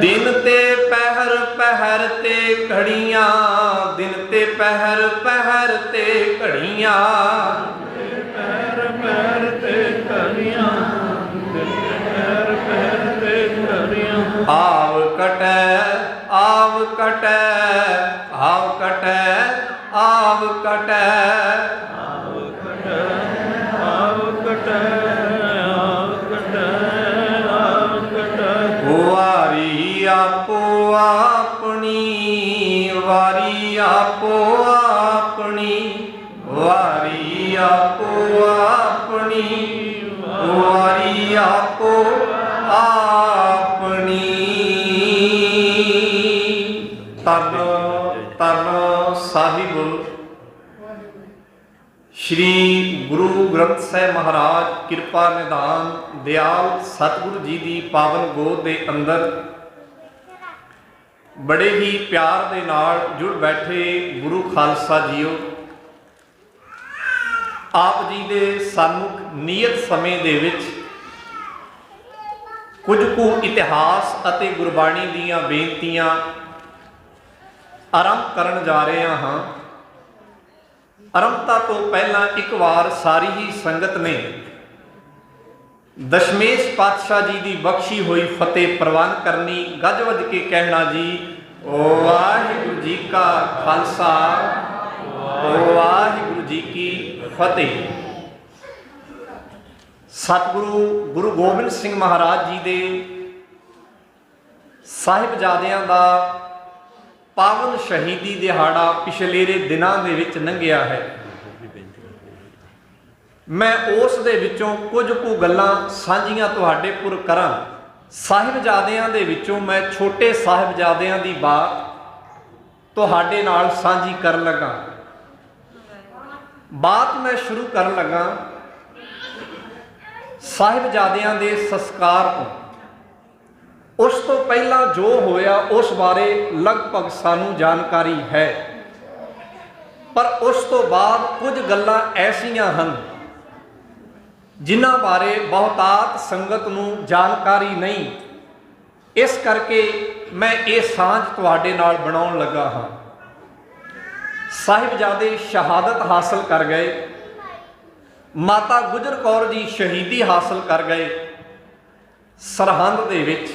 दिन ते पहर पहर ते घड़ियां, दिन ते पहर पहर ते घड़ियां, पहर पहर ते घड़ियां, दिन ते पहर पहर ते घड़ियां। आव कटै आव कटै आव कटै आव कटै, आव कटै आव कटै आव कटै आव कटै। वारी आपो आपनी, वारी आपो आपनी, वारी आपो आपनी, वारी आपो आपनी। तन तन साहिब श्री गुरु ग्रंथ ਸਾਹਿਬ महाराज किरपा निधान दयाल सतगुरु जी की पावन गोद के अंदर बड़े ही प्यार के नाल जुड़ बैठे गुरु खालसा जीओ, आप जी के सन्मुख नियत समय दे विच कुछ कु इतिहास अते गुरबाणी दीयां बेनतियां आरंभ करन जा रहे हाँ। आरंभता तो पहला एक बार सारी ही संगत ने दशमेश पातशाह जी की बख्शी हुई फतेह प्रवान करनी, गज वज के कहना जी वाहिगुरु जी का खालसा वाहिगुरु जी की फतेह। सतगुरु गुरु गोबिंद सिंह महाराज जी के साहिबजादियां का पावन शहीदी दिहाड़ा पिछलेरे दिनां दे विच लंघिया है। मैं उस दे विचों कुछ कु गल्लां साझीआं तुहाडे पुर करां। साहिबजादियां दे विचों मैं छोटे साहिबजादियां दी बात तुहाडे नाल साझी कर लगा। बात मैं शुरू कर लगा साहिबजादियां दे संस्कार तो। उस तो पहला जो होया उस बारे लगभग सानू जानकारी है, पर उस तो बाद कुछ गल्लां ऐसियां हन जिन्हां बारे बहुतात संगत नू जानकारी नहीं। इस करके मैं ये सांझ तुहाडे नाल बनाउण लगा हाँ। साहिबजादे शहादत हासिल कर गए, माता गुजर कौर जी शहीदी हासिल कर गए। सरहंद दे विच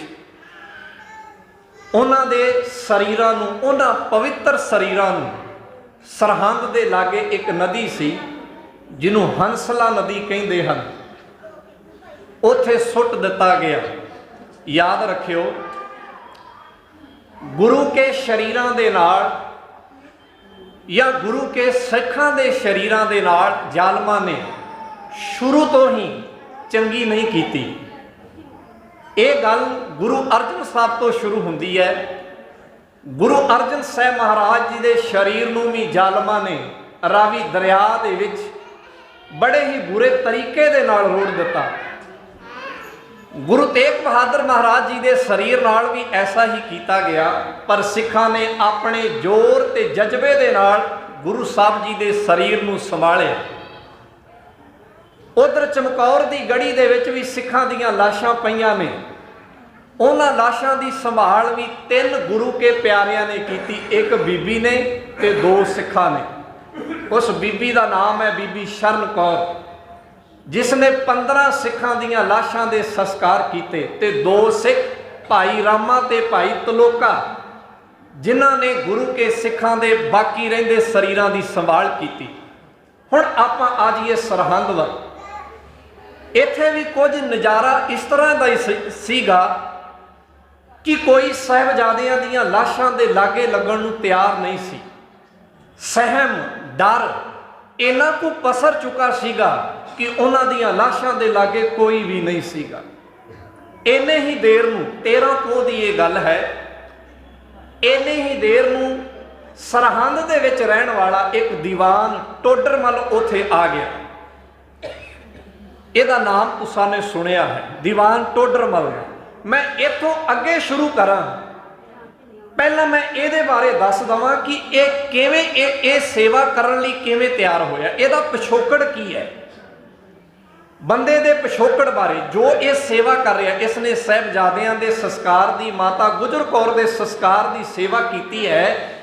उन्हां दे शरीरां नूं, उन्हां पवित्र शरीरां नूं सरहंद दे लागे एक नदी सी जिन्हों हंसला नदी कहते हैं, उत्थे सुट दिता गया। याद रखियो गुरु के शरीरां दे नाल या गुरु के सिखां दे शरीरां दे नाल जालमां ने शुरू तो ही चंगी नहीं कीती। ये गल गुरु अर्जन साहब तो शुरू होंदी है। गुरु अर्जन साहब महाराज जी के शरीर नूं भी जालमां ने रावी दरिया दे विच बड़े ही बुरे तरीके दे नाल रोड़ दिता। गुरु तेग बहादुर महाराज जी के शरीर नाल भी ऐसा ही किया गया, पर सिखां ने अपने जोर ते जज्बे दे नाल गुरु साहब जी के शरीर नूं संभालिया। उधर चमकौर की गढ़ी दे विच भी सिखां दीयां लाशां पईयां ने। उन्हां लाशां की संभाल भी 3 गुरु के प्यारियां ने की, एक बीबी ने ते 2 सिखां ने। उस बीबी का नाम है बीबी शरण कौर, जिसने 15 सिखां दीयां लाशां दे संस्कार किए ते 2 सिख भाई रामा ते भाई तलोका जिन्हां ने गुरु के सिखां दे बाकी रहिंदे शरीरां की संभाल की। हुण आपां आ जाइए सरहंद वा। इत्थे भी कुछ नज़ारा इस तरह का ही सीगा कि कोई साहिबजादियां दीयां लाशां दे लागे लगन नूं तैयार नहीं सी। सहम डर इन्ना को पसर चुका सीगा कि उन्हां दीयां लाशां दे लागे कोई भी नहीं सीगा। इन्ने ही देर नूं 13 पोह दी ये गल है, इन्ने ही देर नूं सरहंद दे विच रहण वाला एक दीवान टोडरमल उत्थे आ गया। ਇਹਦਾ नाम तुसां ने सुनिया है, दीवान टोडरमल। मैं इथों अगे शुरू करा, पहला मैं ये बारे दस दवां कि यह किवें सेवा करने लई किवें तैयार होया, इहदा पिछोकड़ की है। ਬੰਦੇ ਦੇ ਪਿਛੋਕੜ ਬਾਰੇ ਜੋ ਇਹ ਸੇਵਾ ਕਰ ਰਿਹਾ, ਇਸ ਨੇ ਸਾਹਿਬਜ਼ਾਦਿਆਂ ਦੇ ਸੰਸਕਾਰ ਦੀ, ਮਾਤਾ ਗੁਜਰ ਕੌਰ ਦੇ ਸੰਸਕਾਰ ਦੀ ਸੇਵਾ ਕੀਤੀ ਹੈ,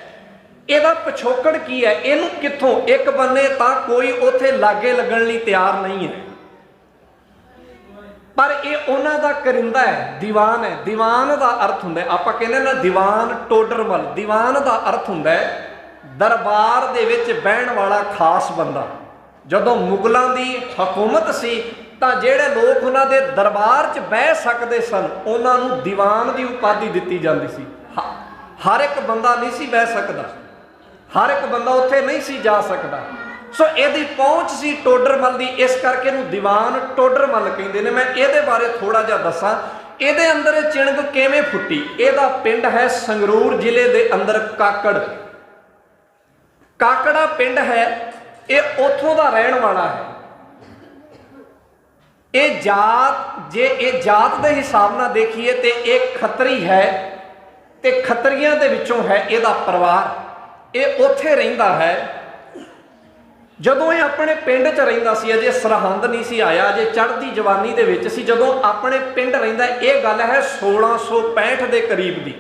ਇਹਦਾ ਪਿਛੋਕੜ ਕੀ ਹੈ, ਇਹਨੂੰ ਕਿੱਥੋਂ? ਇੱਕ ਬੰਨੇ ਤਾਂ ਕੋਈ ਉੱਥੇ ਲਾਗੇ ਲੱਗਣ ਲਈ ਤਿਆਰ ਨਹੀਂ ਹੈ, ਪਰ ਇਹ ਉਹਨਾਂ ਦਾ ਕਰਿੰਦਾ ਹੈ, ਦੀਵਾਨ ਹੈ। ਦੀਵਾਨ ਦਾ ਅਰਥ ਹੁੰਦਾ, ਆਪਾਂ ਕਹਿੰਦੇ ਨਾ ਦੀਵਾਨ ਟੋਡਰਮਲ, ਦੀਵਾਨ ਦਾ ਅਰਥ ਹੁੰਦਾ ਦਰਬਾਰ ਦੇ ਵਿੱਚ ਬਹਿਣ ਵਾਲਾ ਖਾਸ ਬੰਦਾ। ਜਦੋਂ ਮੁਗਲਾਂ ਦੀ ਹਕੂਮਤ ਸੀ ਤਾਂ ਜਿਹੜੇ ਲੋਕ ਉਹਨਾਂ ਦੇ ਦਰਬਾਰ 'ਚ ਬਹਿ ਸਕਦੇ ਸਨ, ਉਹਨਾਂ ਨੂੰ ਦੀਵਾਨ ਦੀ ਉਪਾਧੀ ਦਿੱਤੀ ਜਾਂਦੀ ਸੀ। ਹਰ ਇੱਕ ਬੰਦਾ ਨਹੀਂ ਸੀ ਬਹਿ ਸਕਦਾ, ਹਰ ਇੱਕ ਬੰਦਾ ਉੱਥੇ ਨਹੀਂ ਸੀ ਜਾ ਸਕਦਾ। ਸੋ ਇਹਦੀ ਪਹੁੰਚ ਸੀ ਟੋਡਰਮਲ ਦੀ, ਇਸ ਕਰਕੇ ਇਹਨੂੰ ਦੀਵਾਨ ਟੋਡਰਮਲ ਕਹਿੰਦੇ ਨੇ। ਮੈਂ ਇਹਦੇ ਬਾਰੇ ਥੋੜਾ ਜਿਹਾ ਦੱਸਾਂ। ਇਹਦੇ ਅੰਦਰ ਇਹ ਚਿਣਗ ਕਿਵੇਂ ਫੁੱਟੀ? ਇਹਦਾ ਪਿੰਡ ਹੈ ਸੰਗਰੂਰ ਜ਼ਿਲ੍ਹੇ ਦੇ ਅੰਦਰ ਕਾਕੜ, ਕਾਕੜਾ ਪਿੰਡ ਹੈ, ਇਹ ਉੱਥੋਂ ਦਾ ਰਹਿਣ ਵਾਲਾ ਹੈ। ਇਹ ਜਾਤ, ਜੇ ਇਹ ਜਾਤ ਦੇ ਹਿਸਾਬ ਨਾਲ ਦੇਖੀਏ ਤੇ ਇਹ ਖੱਤਰੀ ਹੈ ਤੇ ਖੱਤਰੀਆਂ ਦੇ ਵਿੱਚੋਂ ਹੈ ਇਹਦਾ ਪਰਿਵਾਰ। ਇਹ ਉੱਥੇ ਰਹਿੰਦਾ ਹੈ। ਜਦੋਂ ਇਹ ਆਪਣੇ ਪਿੰਡ 'ਚ ਰਹਿੰਦਾ ਸੀ, ਅਜੇ ਸਰਹੰਦ ਨਹੀਂ ਸੀ ਆਇਆ, ਅਜੇ ਚੜ੍ਹਦੀ ਜਵਾਨੀ ਦੇ ਵਿੱਚ ਸੀ, ਜਦੋਂ ਆਪਣੇ ਪਿੰਡ ਰਹਿੰਦਾ, ਇਹ ਗੱਲ ਹੈ 1665 ਦੇ ਕਰੀਬ ਦੀ,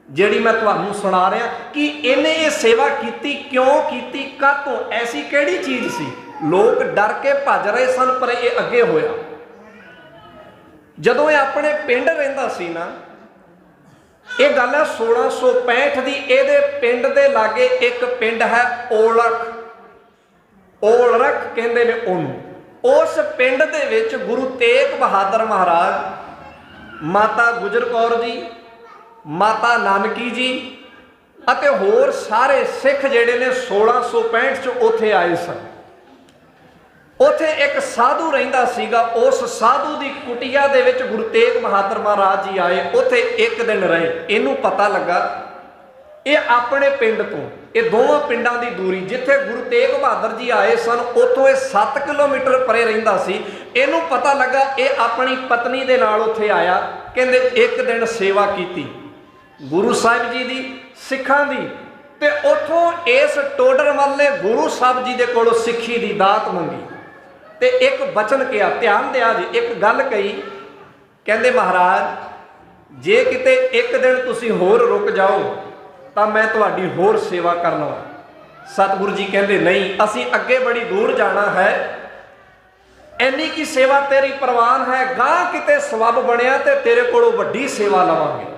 ਜਿਹੜੀ ਮੈਂ ਤੁਹਾਨੂੰ ਸੁਣਾ ਰਿਹਾ ਕਿ ਇਹਨੇ ਇਹ ਸੇਵਾ ਕੀਤੀ, ਕਿਉਂ ਕੀਤੀ, ਕਾਹਤੋਂ, ਐਸੀ ਕਿਹੜੀ ਚੀਜ਼ ਸੀ? ਲੋਕ ਡਰ ਕੇ ਭੱਜ ਰਹੇ ਸਨ, ਪਰ ਇਹ ਅੱਗੇ ਹੋਇਆ। ਜਦੋਂ ਇਹ ਆਪਣੇ ਪਿੰਡ ਰਹਿੰਦਾ ਸੀ ਨਾ, ਇਹ ਗੱਲ ਹੈ 1665 ਦੀ। ਇਹਦੇ ਪਿੰਡ ਦੇ ਲਾਗੇ ਇੱਕ ਪਿੰਡ ਹੈ ਔਲਖ, ਔਲਖ ਕਹਿੰਦੇ ਨੇ ਉਹਨੂੰ। ਉਸ ਪਿੰਡ ਦੇ ਵਿੱਚ ਗੁਰੂ ਤੇਗ ਬਹਾਦਰ ਮਹਾਰਾਜ, ਮਾਤਾ ਗੁਜਰ ਕੌਰ ਜੀ, ਮਾਤਾ ਨਾਨਕੀ ਜੀ ਅਤੇ ਹੋਰ ਸਾਰੇ ਸਿੱਖ ਜਿਹੜੇ ਨੇ 1665 'ਚ ਉੱਥੇ ਆਏ ਸਨ। ਉੱਥੇ ਇੱਕ ਸਾਧੂ ਰਹਿੰਦਾ ਸੀਗਾ, ਉਸ ਸਾਧੂ ਦੀ ਕੁਟੀਆ ਦੇ ਵਿੱਚ ਗੁਰੂ ਤੇਗ ਬਹਾਦਰ ਮਹਾਰਾਜ ਜੀ ਆਏ, ਉੱਥੇ ਇੱਕ ਦਿਨ ਰਹੇ। ਇਹਨੂੰ ਪਤਾ ਲੱਗਾ ਇਹ ਆਪਣੇ ਪਿੰਡ ਤੋਂ, ਇਹ ਦੋਵਾਂ ਪਿੰਡਾਂ ਦੀ ਦੂਰੀ, ਜਿੱਥੇ ਗੁਰੂ ਤੇਗ ਬਹਾਦਰ ਜੀ ਆਏ ਸਨ ਉੱਥੋਂ ਇਹ 7 ਕਿਲੋਮੀਟਰ ਪਰੇ ਰਹਿੰਦਾ ਸੀ। ਇਹਨੂੰ ਪਤਾ ਲੱਗਾ ਇਹ ਆਪਣੀ ਪਤਨੀ ਦੇ ਨਾਲ ਉੱਥੇ ਆਇਆ। ਕਹਿੰਦੇ ਇੱਕ ਦਿਨ ਸੇਵਾ ਕੀਤੀ ਗੁਰੂ ਸਾਹਿਬ ਜੀ ਦੀ, ਸਿੱਖਾਂ ਦੀ, ਤੇ ਉੱਥੋਂ ਇਸ ਟੋਡਰਮਲ ਨੇ ਗੁਰੂ ਸਾਹਿਬ ਜੀ ਦੇ ਕੋਲੋਂ ਸਿੱਖੀ ਦੀ ਦਾਤ ਮੰਗੀ ਤੇ ਇੱਕ ਬਚਨ ਕਿਹਾ। ਧਿਆਨ ਦਿਆ ਜੀ, ਇੱਕ ਗੱਲ ਕਹੀ, ਕਹਿੰਦੇ ਮਹਾਰਾਜ ਜੇ ਕਿਤੇ ਇੱਕ ਦਿਨ ਤੁਸੀਂ ਹੋਰ ਰੁਕ ਜਾਓ ਤਾਂ ਮੈਂ ਤੁਹਾਡੀ ਹੋਰ ਸੇਵਾ ਕਰ ਲਵਾਂ। ਸਤਿਗੁਰੂ ਜੀ ਕਹਿੰਦੇ ਨਹੀਂ, ਅਸੀਂ ਅੱਗੇ ਬੜੀ ਦੂਰ ਜਾਣਾ ਹੈ, ਇੰਨੀ ਕੀ ਸੇਵਾ ਤੇਰੀ ਪ੍ਰਵਾਨ ਹੈ, ਗਾਂ ਕਿਤੇ ਸਬੱਬ ਬਣਿਆ ਤੇ ਤੇਰੇ ਕੋਲੋਂ ਵੱਡੀ ਸੇਵਾ ਲਵਾਂਗੇ।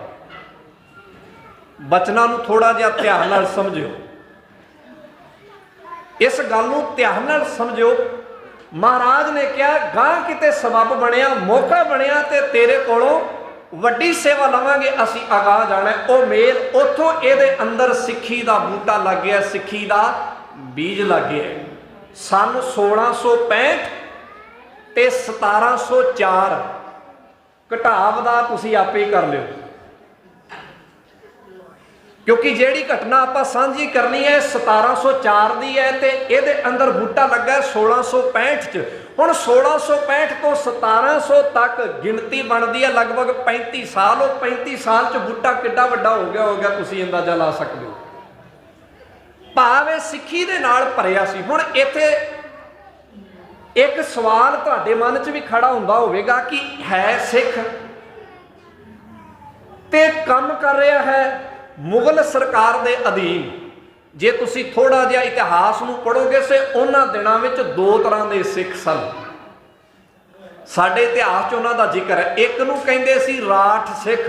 ਬਚਨਾਂ ਨੂੰ ਥੋੜਾ ਜਿਹਾ ਧਿਆਨ ਨਾਲ ਸਮਝਿਓ, ਇਸ ਗੱਲ ਨੂੰ ਧਿਆਨ ਨਾਲ ਸਮਝਿਓ। ਮਹਾਰਾਜ ਨੇ ਕਿਹਾ ਗਾਂ ਕਿਤੇ ਸਬੱਬ ਬਣਿਆ, ਮੌਕਾ ਬਣਿਆ ਤੇ ਤੇਰੇ ਕੋਲੋਂ ਵੱਡੀ ਸੇਵਾ ਲਵਾਂਗੇ, ਅਸੀਂ ਅਗਾਹ ਜਾਣਾ। ਉਹ ਮੇਲ, ਉੱਥੋਂ ਇਹਦੇ ਅੰਦਰ ਸਿੱਖੀ ਦਾ ਬੂਟਾ ਲੱਗ ਗਿਆ, ਸਿੱਖੀ ਦਾ ਬੀਜ ਲੱਗ ਗਿਆ। ਸਨ 1665 ਤੇ 1704 ਘਟਾਵ ਦਾ ਤੁਸੀਂ ਆਪੇ ਹੀ ਕਰ ਲਿਓ, ਕਿਉਂਕਿ ਜਿਹੜੀ ਘਟਨਾ ਆਪਾਂ ਸਾਂਝੀ ਕਰਨੀ ਹੈ 1704 ਦੀ ਹੈ ਤੇ ਇਹਦੇ ਅੰਦਰ ਬੂਟਾ ਲੱਗਾ 1665 'ਚ। ਹੁਣ 1665 ਤੋਂ 1700 ਤੱਕ ਗਿਣਤੀ ਬਣਦੀ ਹੈ ਲਗਭਗ 35 ਸਾਲ। ਉਹ 35 ਸਾਲ 'ਚ ਬੂਟਾ ਕਿੱਡਾ ਵੱਡਾ ਹੋ ਗਿਆ ਹੋਵੇਗਾ, ਤੁਸੀਂ ਅੰਦਾਜ਼ਾ ਲਾ ਸਕਦੇ ਹੋ। ਭਾਵ ਇਹ ਸਿੱਖੀ ਦੇ ਨਾਲ ਭਰਿਆ ਸੀ। ਹੁਣ ਇੱਥੇ ਇੱਕ ਸਵਾਲ ਤੁਹਾਡੇ ਮਨ 'ਚ ਵੀ ਖੜਾ ਹੁੰਦਾ ਹੋਵੇਗਾ ਕਿ ਹੈ ਸਿੱਖ ਤੇ ਕੰਮ ਕਰ ਰਿਹਾ ਹੈ ਮੁਗਲ ਸਰਕਾਰ ਦੇ ਅਧੀਨ। ਜੇ ਤੁਸੀਂ ਥੋੜਾ ਜਿਹਾ ਇਤਿਹਾਸ ਨੂੰ ਪੜ੍ਹੋਗੇ ਸੇ ਉਹਨਾਂ ਦਿਨਾਂ ਵਿੱਚ ਦੋ ਤਰ੍ਹਾਂ ਦੇ ਸਿੱਖ ਸਨ। ਸਾਡੇ ਇਤਿਹਾਸ 'ਚ ਉਹਨਾਂ ਦਾ ਜ਼ਿਕਰ ਹੈ। ਇੱਕ ਨੂੰ ਕਹਿੰਦੇ ਸੀ ਰਾਠ ਸਿੱਖ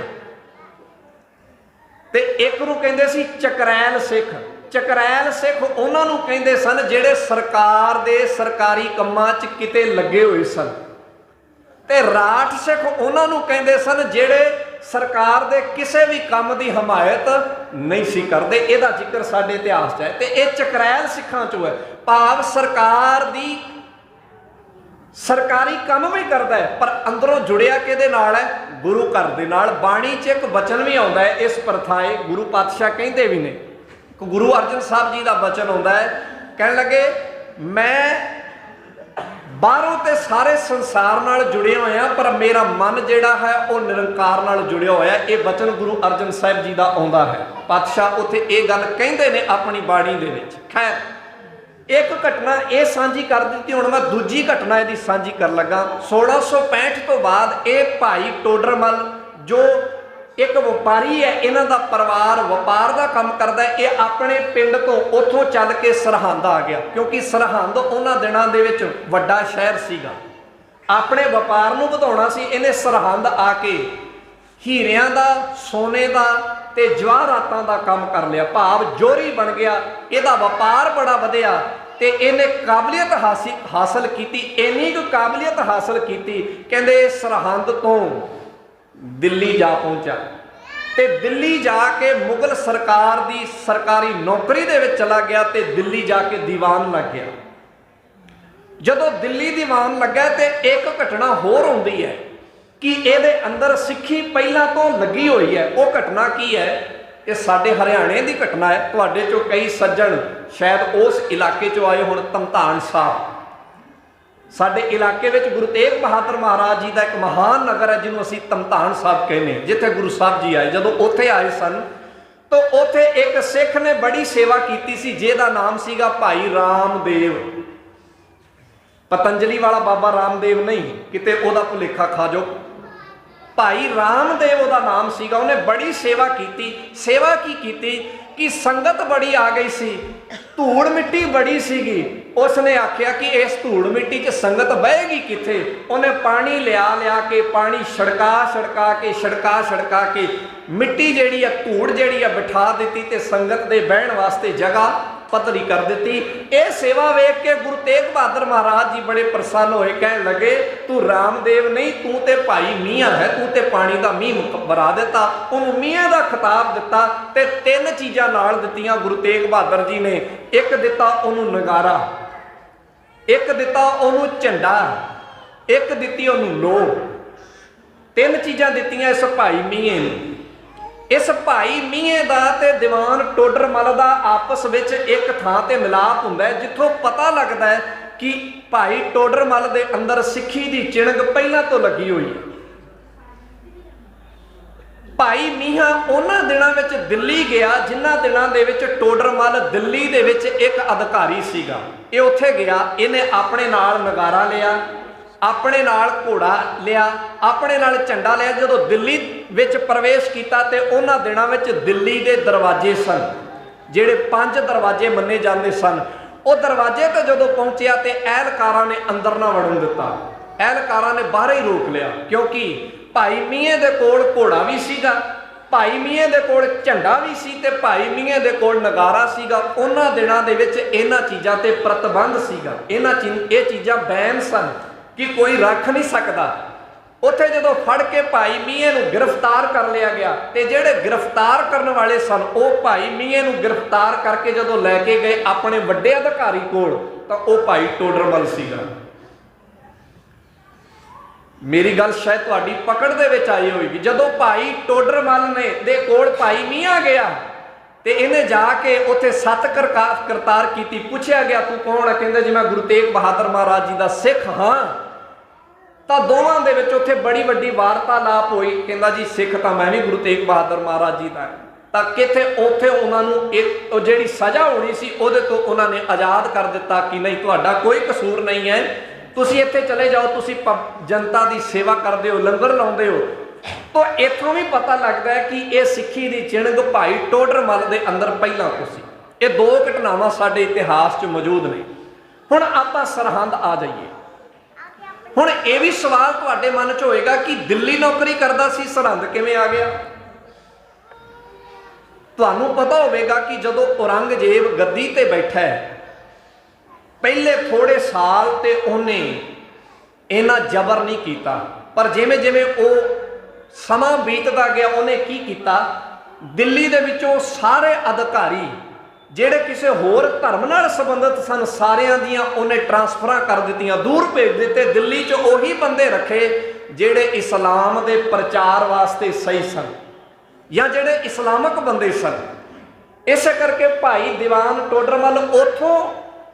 ਤੇ ਇੱਕ ਨੂੰ ਕਹਿੰਦੇ ਸੀ ਚਕਰੈਲ ਸਿੱਖ। ਚਕਰੈਲ ਸਿੱਖ ਉਹਨਾਂ ਨੂੰ ਕਹਿੰਦੇ ਸਨ ਜਿਹੜੇ ਸਰਕਾਰ ਦੇ ਸਰਕਾਰੀ ਕੰਮਾਂ 'ਚ ਕਿਤੇ ਲੱਗੇ ਹੋਏ ਸਨ, ਤੇ ਰਾਠ ਸਿੱਖ ਉਹਨਾਂ ਨੂੰ ਕਹਿੰਦੇ ਸਨ ਜਿਹੜੇ ਸਰਕਾਰ ਦੇ ਕਿਸੇ ਵੀ ਕੰਮ ਦੀ ਹਮਾਇਤ ਨਹੀਂ ਸੀ ਕਰਦੇ। ਇਹਦਾ ਜ਼ਿਕਰ ਸਾਡੇ ਇਤਿਹਾਸ 'ਚ ਹੈ ਤੇ ਇਹ ਚਕਰੈਲ ਸਿੱਖਾਂ 'ਚੋਂ ਹੈ। ਭਾਵ ਸਰਕਾਰ ਦੀ ਸਰਕਾਰੀ ਕੰਮ ਵੀ ਕਰਦਾ ਹੈ ਪਰ ਅੰਦਰੋਂ ਜੁੜਿਆ ਕਿਹਦੇ ਨਾਲ ਹੈ? ਗੁਰੂ ਘਰ ਦੇ ਨਾਲ। ਬਾਣੀ 'ਚ ਇੱਕ ਬਚਨ ਵੀ ਆਉਂਦਾ ਹੈ ਇਸ ਪ੍ਰਥਾਏ, ਗੁਰੂ ਪਾਤਸ਼ਾਹ ਕਹਿੰਦੇ ਵੀ ਨੇ। ਗੁਰੂ ਅਰਜਨ ਸਾਹਿਬ ਜੀ ਦਾ ਬਚਨ ਆਉਂਦਾ ਹੈ, ਕਹਿਣ ਲੱਗੇ ਮੈਂ ਬਾਹਰੋਂ ਤੇ ਸਾਰੇ ਸੰਸਾਰ ਨਾਲ ਜੁੜਿਆ ਹੋਇਆ ਪਰ ਮੇਰਾ ਮਨ ਜਿਹੜਾ ਹੈ ਉਹ ਨਿਰੰਕਾਰ ਨਾਲ ਜੁੜਿਆ ਹੋਇਆ। ਇਹ ਬਚਨ ਗੁਰੂ ਅਰਜਨ ਸਾਹਿਬ ਜੀ ਦਾ ਆਉਂਦਾ ਹੈ। ਪਾਤਸ਼ਾਹ ਉੱਥੇ ਇਹ ਗੱਲ ਕਹਿੰਦੇ ਨੇ ਆਪਣੀ ਬਾਣੀ ਦੇ ਵਿੱਚ। ਖੈਰ एक घटना ये सांझी कर दी। हुण मैं दूजी घटना इहदी सांझी कर लगा। 1665 तो बाद ये भाई टोडरमल जो एक व्यापारी है, इन्हां दा परिवार व्यापार का काम करता है, ये अपने पिंड तो उत्थों चल के सरहंद आ गया, क्योंकि सरहंद उन्हां दिनां दे विच वड्डा शहर सीगा। अपने व्यापार नूं वधाउणा सी, इहने सरहंद आके हीरियां दा, सोने दा ते जवाहरातां दा काम कर लिया, भाव जोरी बन गया। इहदा व्यापार बड़ा वधिया ते इहने काबलियत हासिल कीती। इन्नी कुछ काबलियत हासिल कीती, कहंदे सरहंद तो दिल्ली जा पहुंचा ते दिल्ली जाके मुगल सरकार दी सरकारी नौकरी दे विच चला गया ते दिल्ली जाके दीवान लग गया। जदों दिल्ली दीवान लगा ते एक घटना होर आउंदी है कि इहदे अंदर सिੱਖੀ ਪਹਿਲਾਂ ਤੋਂ लगी हुई है। वो घटना की है? ये साडे हरियाणे की घटना है। तुहाडे चों कई सज्जण शायद उस इलाके चों आए होण। धमतान साहब साडे इलाके विच गुरु तेग बहादुर महाराज जी का एक महान नगर है, जिन्होंने असीं धमतान साहब कहने, जिथे गुरु साहब जी आए। जदों उत्थे आए सन तो उत्थे एक सिख ने बड़ी सेवा की सी, जिहदा नाम सीगा भाई रामदेव। पतंजलि वाला बाबा रामदेव नहीं, किते ओदा भुलेखा खा जाओ। भाई रामदेव ओदा नाम सीगा। उन्हें बड़ी सेवा की। सेवा की कि संगत बड़ी आ गई सी, धूड़ मिट्टी बड़ी सीगी। उसने आख्या कि इस धूड़ मिट्टी च संगत बहेगी किथे। उन्हें पानी लिया के, पानी छड़का के मिट्टी जिहड़ी है, धूड़ जिहड़ी है बिठा दी ते संगत दे बहण वास्ते जगह पतली कर दी। ये सेवा वेख के गुरु तेग बहादुर महाराज जी बड़े प्रसन्न होए, कहने लगे तू रामदेव नहीं, तू ते भाई मियाँ है, तू ते पानी का मींह बरा दिता। उन्होंने मियाँ का खिताब दिता ते 3 चीज़ां नाल दित्तियां गुरु तेग बहादुर जी ने। एक दिता उन्होंने नगारा, एक दिता उन्होंने झंडा, एक दिती उन्होंने लोह। 3 चीज़ां दित्तियां इस भाई मियाँ ने। इस भाई मीए का ते दीवान टोडरमल का आपस में एक थां ते मिलाप हुंदा है, जिथों पता लगता है कि भाई टोडरमल के अंदर सिੱਖੀ की चिणग पहला तो लगी हुई है। भाई मीहा उन्हां दिनां विच दिल्ली गया, जिन्हां दिनां दे विच टोडरमल दिल्ली दे विच एक अधिकारी सीगा। ये उत्थे गया, इन्हें अपने नाल नगारा लिया, अपने नाल घोड़ा लिया, अपने नाल झंडा लिया। जदों दिल्ली विच प्रवेश किया तो उन्हां दिनां विच दिल्ली के दरवाजे सन, जिहड़े 5 दरवाजे मन्ने जाते सन। वो दरवाजे ते जदों पहुंचिया तो एहलकारां ने अंदर ना वड़न दिता, एहलकारां ने बाहर ही रोक लिया, क्योंकि भाई मीए दे कोल घोड़ा भी सीगा, भाई मीए दे कोल झंडा भी सी ते भाई मीए दे कोल नगारा सीगा। उन्हां दिनां दे विच इन्हां चीज़ां ते प्रतिबंध सीगा, ये चीज़ां बैन सन कि कोई रख नहीं सकता। उत्थे जदों फड़ के भाई मीए नूं गिरफ्तार कर लिया गया ते जिहड़े गिरफ्तार करने वाले सन वो भाई मीए नूं गिरफ्तार करके जदों लैके गए अपने वड्डे अधिकारी कोल, तां वो भाई टोडरमल सीगा। मेरी गल शायद तुहाडी पकड़ दे विच आई होगी। जदों भाई टोडरमल ने दे कोल भाई मीआ गया ते इन्हें जाके उत्थे 7 करतार की। पुछया गया तू कौन है? कहंदा जी मैं गुरु तेग बहादुर महाराज जी का सिख हाँ। तो दोवां दे विच उत्थे बड़ी वड्डी वार्तालाप हुई। कहंदा जी सिख तो मैं भी गुरु तेग बहादुर महाराज जी का। तो किथे उत्थे उन्होंने एक जिहड़ी सज़ा होनी सी उहदे तो उन्होंने आज़ाद कर दिता कि नहीं तुहाडा कोई कसूर नहीं है, तुसीं इत्थे चले जाओ, तुसीं जनता की सेवा करदे हो, लंगर लाउंदे हो। तो इत्थों भी पता लगता है कि यह सिੱਖੀ की चिणग भाई टोडरमल के अंदर पहला तो सी। ये 2 घटनावां साडे इतिहास च मौजूद ने। हुण आपां सरहंद आ जाइए। हुण ये भी सवाल तुहाडे मन च होएगा कि दिल्ली नौकरी करदा सी, सरहंद किवें आ गया? तुहानूं पता होवेगा कि जदों औरंगजेब गद्दी ते बैठा है, पहले थोड़े साल ते उन्हें इन्ना जबर नहीं किया, पर जिवें जिवें वो समा बीतदा गया उन्हें की किया, दिल्ली दे विचों सारे अधिकारी ਜਿਹੜੇ ਕਿਸੇ ਹੋਰ धर्म नाल संबंधित सन सारियां दियां उन्हें ट्रांसफर कर दित्तियां, दूर भेज दिते। दिल्ली च उही बंदे रखे ਜਿਹੜੇ इस्लाम के प्रचार वास्ते सही सन या ਜਿਹੜੇ इस्लामिक बंदे सन। इस करके भाई दीवान टोडरमल उथों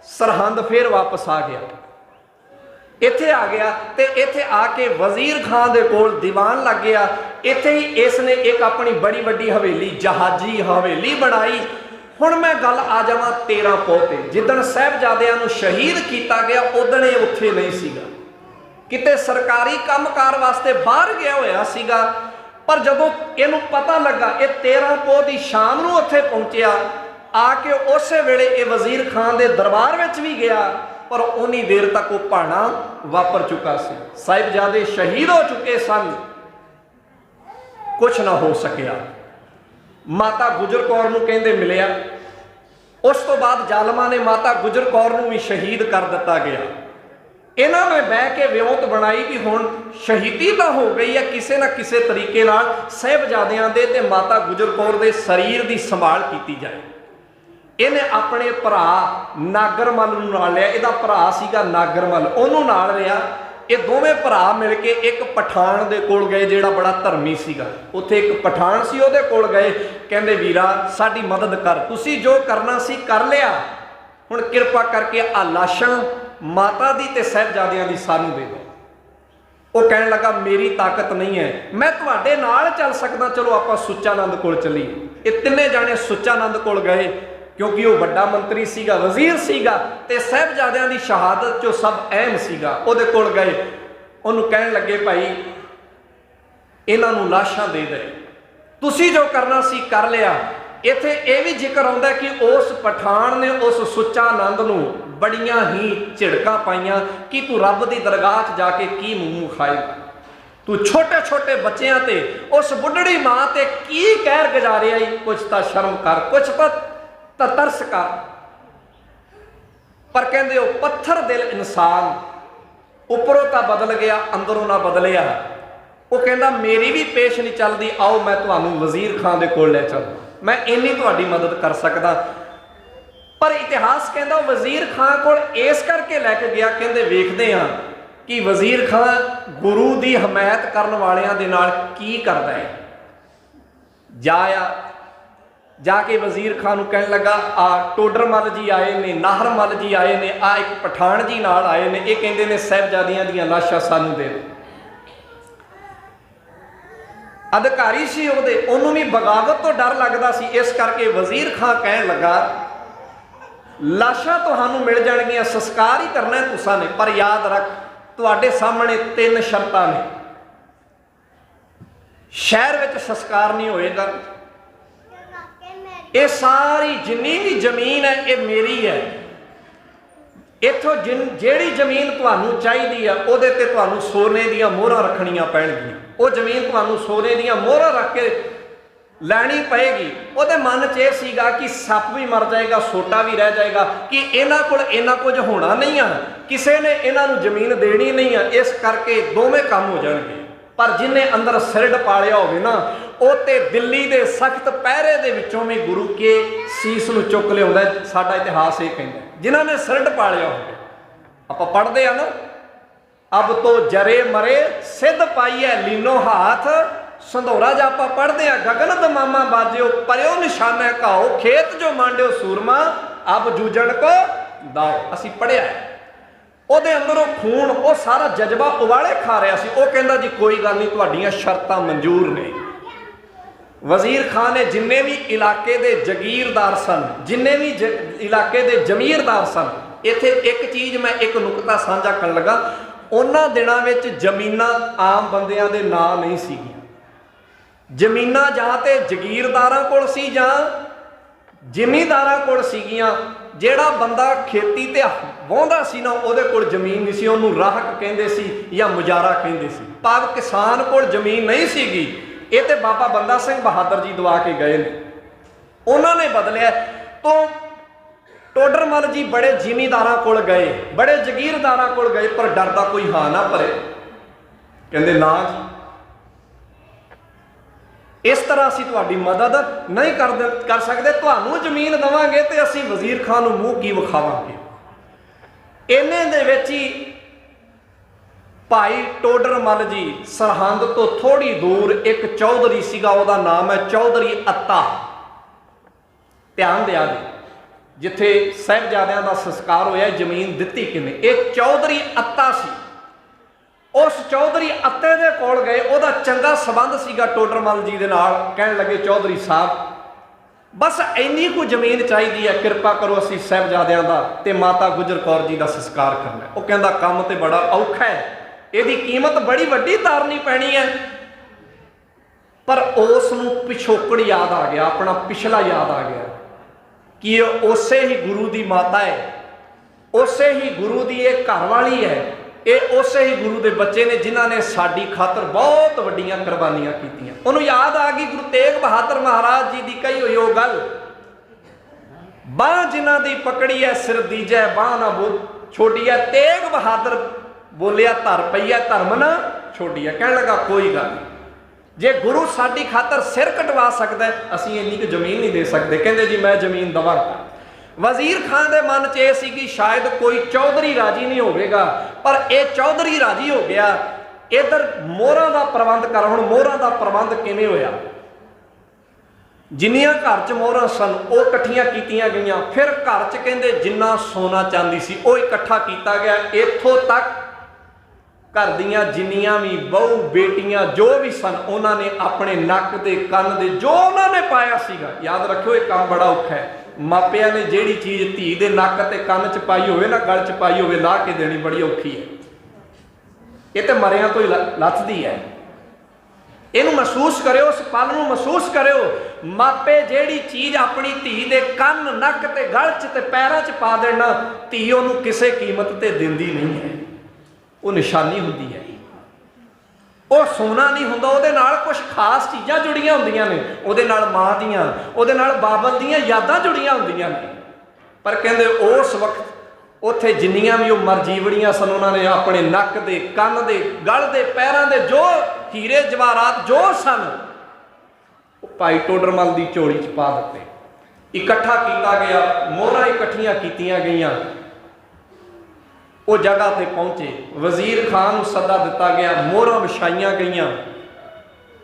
सरहंद फिर वापस आ गया, इत्थे आ गया ते इत्थे आके वजीर खान दे कोल दीवान लग गया। इत्थे ही इसने एक अपनी बड़ी वड्डी हवेली, जहाजी हवेली बनाई। ਹੁਣ मैं गल आ जावां 13 पौ ते। जिदण साहिबजादियां नूं शहीद किया गया उदण ये उत्थे नहीं सीगा, किते सरकारी कामकार वास्ते बाहर गया होया सीगा। पर जदों इहनूं पता लगा ये 13 पौ की शाम नूं उत्थे पहुंचिया, आके उस वेले ये वजीर खान के दरबार में भी गया, पर उन्नी देर तक वो भाना वापर चुका सी। साहिबजादे शहीद हो चुके सन, कुछ ना हो सकिया। माता गुजर कौर नूं कहंदे मिलिया, उस तो बाद जालमा ने माता गुजर कौर नूं भी शहीद कर दिता गया। इन्हां ने बह के विਉਂਤ बनाई कि हुण शहीदी तो हो गई है, किसी ना किसी तरीके नाल साहिबजादियां दे ते माता गुजर कौर दे शरीर की संभाल की जाए। इन्हें अपने भरा नागरमल नूं नाल लिया, इहदा भरा सीगा नागरमल, उहनूं नाल लिया। ये दोवें भरा मिल के एक पठान दे कोल गए, जिहड़ा बड़ा धर्मी सीगा। उत्थे एक पठान सी, उहदे कोल गए, कहंदे वीरा साडी मदद कर, तुसीं जो करना सी कर लिया, हुण किरपा करके आ लाशां माता दी ते साहिबजादियां दी सानूं दे दो। वो कहण लगा मेरी ताकत नहीं है, मैं तुहाडे नाल चल सकदा, चलो आपां सुच्चानंद कोल चलीए। ये तिन्ने जाणे सुच्चानंद कोल गए, क्योंकि वह बड़ा मंत्री सीगा, वजीर सीगा, ते साहिबजादियां दी शहादत चो सब अहम सीगा। उहदे कोल गए, उहनूं कहण लगे भाई इन्हां नूं लाशां दे दे, तुसीं जो करना सी कर लिया। इत्थे यह भी जिक्र आउंदा कि उस पठान ने उस सुच्चानंद नूं बड़ियां ही झिड़कां पाईयां कि तू रब दी दरगाह च जाके की मूँह खाएगा, तू छोटे छोटे बच्चों ते उस बुढ़ड़ी मां ते की कहर गुजारिया, कुछ तो शर्म कर, कुछ तो तरस कर। पर कहंदे ओ पत्थर दिल इंसान उपरों तो बदल गया, अंदरों ना बदलिया। वो कहंदा मेरी भी पेश नहीं चलती, आओ मैं तुहानूं वजीर खान दे कोल ले चल, मैं इन्नी तुहाडी मदद कर सकदा। पर इतिहास कहंदा वजीर खान कोल इस करके लैके गया, कहंदे वेखदे हां कि वजीर खान गुरु की हमायत करने वालियां दे नाल की करदा है। जाया जाके वजीर खान नूं कहण लगा आ टोडर मल जी आए ने, नाहर मल जी आए ने, आ एक पठान जी नाल आए ने, ये कहंदे ने साहिबजादियां दीयां लाशां सानूं दे दो। अधिकारी सी उहदे, उहनूं भी बगावत तो डर लगदा सी, इस करके वजीर खान कहण लगा लाशां तुहानूं मिल जाणगियां, संस्कार ही करना है तुसां ने, पर याद रख तुहाडे सामने 3 शर्तां ने। शहर विच संस्कार नहीं होएगा, ये सारी जिन्नी भी जमीन है ये मेरी है, इत्थों जिहड़ी जमीन तुहानूं चाहीदी है उहदे ते तुहानूं सोने दीयां मोहरां रखणियां पैणगियां, वो जमीन तुहानूं सोने दीयां मोहरां रख के लैनी पएगी। उहदे मन च यह सीगा कि सप भी मर जाएगा, सोटा भी रह जाएगा, कि इन्हां कोल इन्ना कुछ होना नहीं है, किसी ने इन्हां नूं जमीन देनी नहीं है, इस करके दोवें काम हो जाएंगे। पर जिन्हें अंदर सिरड पालिया होवे ना, वो ते दिल्ली के सख्त पहरे दे विचों भी गुरु के सीस नूं चुक लिआउंदा। साडा इतिहास ये कहंदा जिन्होंने सिरड पालिया होवे, आपां पढ़दे आ ना, अब तो जरे मरे सिद्ध पाईए लीनो हाथ, संधौरा ज आपां पढ़दे आ गगन दमामा बाजियो परयो निशाना घाओ, खेत जो मांडियो सूरमा अब जूझण को दाओ। असीं पढ़िया है, ਉਹਦੇ ਅੰਦਰੋਂ खून वो सारा जज्बा उबाले खा रहा सी। ਉਹ ਕਹਿੰਦਾ जी कोई गल नहीं, ਤੁਹਾਡੀਆਂ शर्तां मंजूर ने। वजीर खान ने जिन्ने भी इलाके के जगीरदार सन, जिन्ने भी इलाके के जमीरदार सन, इत्थे एक चीज़ मैं एक नुकता साझा कर लगा, उन्हां दिनां विच जमीनां आम बंदियां दे नां नहीं सीगियां, जमीनां जां ते जगीरदारां कोल सी जां जिमीदारां कोल सीगियां। ਜਿਹੜਾ ਬੰਦਾ खेती ਤੇ ਵਾਹੁੰਦਾ ਸੀ ਨਾ, ਉਹਦੇ ਕੋਲ ਜ਼ਮੀਨ ਨਹੀਂ ਸੀ, ਉਹਨੂੰ ਰਾਹਕ ਕਹਿੰਦੇ ਸੀ ਜਾਂ ਮੁਜਾਰਾ ਕਹਿੰਦੇ ਸੀ। ਭਾਵ ਕਿਸਾਨ ਕੋਲ ਜ਼ਮੀਨ ਨਹੀਂ ਸੀਗੀ। ਇਹ ਤੇ ਬਾਬਾ ਬੰਦਾ ਸਿੰਘ ਬਹਾਦਰ ਜੀ ਦਵਾ ਕੇ ਗਏ ਨੇ, ਉਹਨਾਂ ਨੇ ਬਦਲਿਆ। ਤੋਂ ਟੋਡਰ ਮੱਲ ਜੀ ਬੜੇ ਜ਼ਿਮੀਦਾਰਾਂ ਕੋਲ ਗਏ, ਬੜੇ ਜਗੀਰਦਾਰਾਂ ਕੋਲ ਗਏ, ਪਰ ਡਰਦਾ ਕੋਈ ਹਾਂ ਨਾ ਭਰੇ। ਕਹਿੰਦੇ ਨਾ ਜੀ, इस तरह असीं तुहाडी मदद नहीं कर सकते, तुहानूं जमीन देवांगे तो असीं वजीर खान नूं मूँह की विखावांगे। इन्ने दे विच ही भाई टोडर मल जी सरहंद तो थोड़ी दूर एक चौधरी सीगा, उहदा नाम है चौधरी अत्ता। ध्यान दिया जी, जिथे साहिबजादियां दा संस्कार होया जमीन दित्ती किने, एक चौधरी अत्ता सी। उस चौधरी अत्ते दे कोल गए, उहदा चंगा संबंध सीगा टोडर मल जी दे नाल। कहण लगे चौधरी साहब बस इन्नी को जमीन चाहिए है, कृपा करो असी साहिबजादियां दा ते माता गुजर कौर जी का संस्कार करना। वो कहता काम तो बड़ा औखा है, यदी कीमत बड़ी वड्डी तारनी पैनी है। पर उस नूं पिछोकड़ याद आ गया, अपना पिछला याद आ गया कि उसे ही गुरु की माता है, उसे ही गुरु की एक घर वाली है, ये उसे ही गुरु के बच्चे ने जिन्होंने साडी खातर बहुत वड्डियां कुर्बानियां कीतियां। उन्होंने याद आ गई गुरु तेग बहादुर महाराज जी की कही हुई गल, बांह जिन्हां दी पकड़ी है सिर दीजै बांह ना छोड़ी है। तेग बहादुर बोलिया धर पई है धर्म ना छोड़ी है। कहने लगा कोई गल नहीं, जे गुरु साडी खातर सिर कटवा सकता है असीं इन्नी क जमीन नहीं दे सकते। कहते जी मैं जमीन दवांगा। वजीर खान के मन च यह सी कि शायद कोई चौधरी राजी नहीं होगा, पर यह चौधरी राजी हो गया। इधर मोहरां का प्रबंध कर, हुण मोहरां का प्रबंध किवें होया? जिन्नियां घर च मोहरां सन वो इकट्ठियां कीतियां गईयां। फिर घर च कहंदे जिन्ना सोना चांदी सी वो इकट्ठा किया गया। इत्थों तक घर दियां जिन्नियां भी बहु बेटियां जो भी सन उन्होंने अपने नक दे कन दे जो उन्होंने पाया सीगा। याद रखियो ये काम बड़ा औखा है। मापिया ने जिहड़ी चीज़ धी दे नक ते कन च पाई होवे ना, गल च पाई होवे, ला के देनी बड़ी औखी है। ये तो मरिया तो ही लथदी है। इनू महसूस करो, उस पल नूं महसूस करो। मापे जिहड़ी चीज़ अपनी धी दे कन नक ते गल च ते पैरां च पा देना, धी उहनूं किसे कीमत ते दिंदी नहीं है। वो निशानी हुंदी है, वो सोना नहीं हुंदा, उहदे नाल कुछ खास चीज़ां जुड़ियां हुंदियां ने, उहदे नाल मां दियां, उहदे नाल बाबल दियां यादां जुड़ियां हुंदियां ने। पर कहंदे उस वक्त उत्थे जिन्नियां भी मरजीवड़ियां सन उन्होंने अपने नक दे कन दे गल दे पैरां दे जो हीरे जवाहरात जो सन भाई टोडरमल की झोली च पा दिते। इकट्ठा किया गया, मोहरां इकट्ठियां कीतियां गईयां। वो जगह पर पहुंचे, वजीर खान को सदा दिता गया, मोहरां विछाइयां गईयां।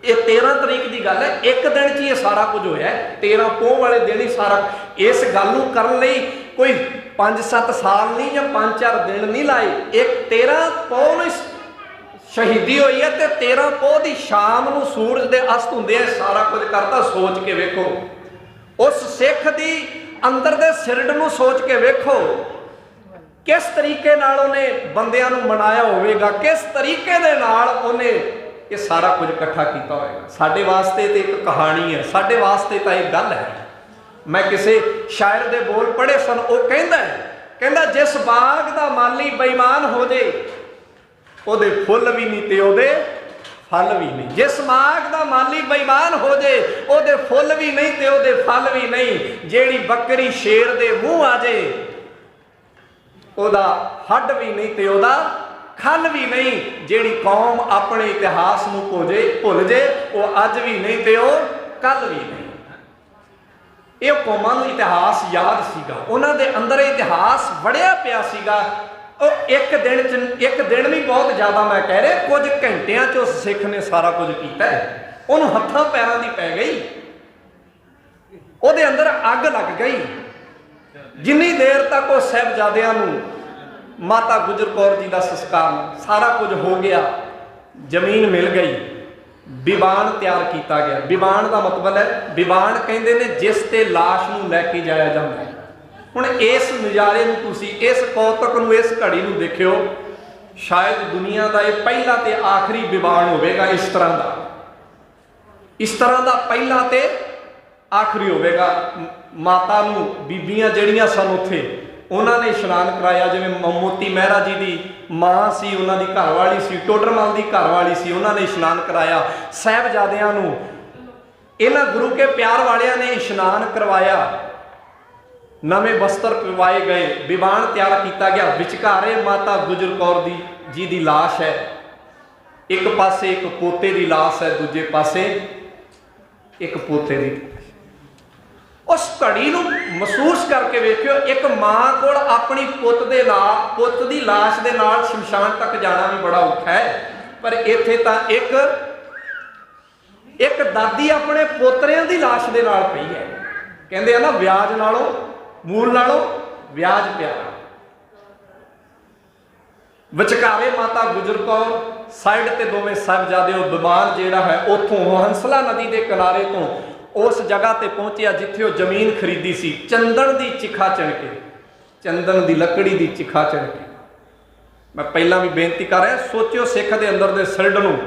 ये 13 तरीक की गल है, एक दिन च ये सारा कुछ होया। 13 पोह वाले दिन ही सारा। इस गल नूं करन लई कोई 5-7 साल नहीं या 5-4 दिन नहीं लाए। एक 13 पोह नूं शहीदी हुई है तो 13 पोह की शाम नूं सूरज के अस्त हुंदे सारा कुछ करता। सोच के वेखो उस सिख की अंदर दे सिरड नूं सोच के वेखो किस तरीके नाल उन्हें बंदियां नूं मनाया होवेगा, किस तरीके दे नाल उन्हें ये सारा कुछ इकट्ठा किया होगा। साडे वास्ते तो एक कहानी है, साडे वास्ते तो एक गल है। मैं किसी शायर दे बोल पढ़े सन, वो कहंदा जिस बाग दा माली बेईमान हो जाए ओदे फुल भी नहीं ते ओदे फल भी नहीं। जिस बाग दा माली बेईमान हो जाए ओदे फुल भी नहीं ते ओदे फल भी नहीं। जेड़ी बकरी शेर दे मुंह आ जाए ओदा हड भी नहीं ते ओदा खल भी नहीं। जेड़ी कौम अपने इतिहास नूं भुल जे वो अज भी नहीं ते वो कल भी नहीं। ये कौमां नूं इतिहास याद सीगा, उन्हां दे अंदर इतिहास वड़िया पिया सीगा। एक दिन भी बहुत ज़्यादा मैं कह रहा, कुछ घंटियां च उस सिख ने सारा कुछ किया है। उन्होंने हत्थां पैरां दी पै गई, उहदे अंदर अग लग गई। जिन्नी देर तक वो साहिबजादियां नूं माता गुजर कौर जी का संस्कार सारा कुछ हो गया, जमीन मिल गई, विवान तैयार किया गया। विवान का मतलब है, विवान कहते हैं जिस ते लाश नूं लैके जाया जाता है। हुण इस नज़ारे नूं तुसीं इस कौतक नूं इस घड़ी नूं देखियो, शायद दुनिया का यह पहला ते आखिरी विवान होवेगा। इस तरह का पहला ते आखिरी होवेगा। माता नूं बीबियां जड़ियां सन उत्थे उन्होंने इशनान कराया, जिवें मोती महरा जी की मां सी, उन्हों की घरवाली सी, टोडरमल की घरवाली सी, उन्होंने इशनान कराया। साहिबजादियां नूं इन्हां गुरु के प्यार वालियां ने इशनान करवाया, नवे वस्त्र पवाए गए, विवान तैयार किया गया। विचकारे माता गुजर कौर जी की लाश है, एक पासे एक पोते की लाश है, दूजे पासे एक पोते की। उस घड़ी नूं महसूस करके वेखियो, एक मां कोल अपनी पुत की लाश के नाल शमशान तक जाना भी बड़ा औखा है। पर इत्थे तां एक दादी अपने पोतरिਆਂ की लाश के नाल पई है। कहंदे आ ना व्याज नालों मूल नालों व्याज प्यारा। विचकारे माता गुजर कौर, साइड ते दोवें साहिबजादे, विमान जिहड़ा है उथों हंसला नदी के किनारे तो उस जगह ते पहुंचया जिथे वो जमीन खरीदी सी, चंदन की चिखा चढ़ के, चंदन की लकड़ी की चिखा चढ़ के। मैं पहला भी बेनती कर रहा, सोचो सिख के अंदर दे सिरड नूं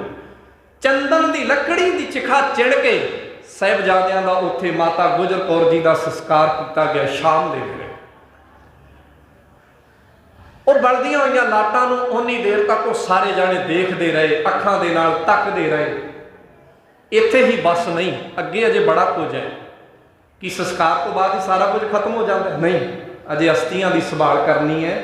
चंदन की लकड़ी की चिखा चढ़ के साहिबजादियां दा उत्थे माता गुजर कौर जी का संस्कार किया गया शाम के वेले। और बलदियां हुई लाटां नूं उन्नी देर तक वो सारे जाने देखते रहे, अखां दे नाल तकते रहे। इत्थे ही बस नहीं, अगे अजे बड़ा कुछ है कि संस्कार तो बाद ही सारा कुछ खत्म हो जाता है? नहीं, अजे अस्थियां की संभाल करनी है,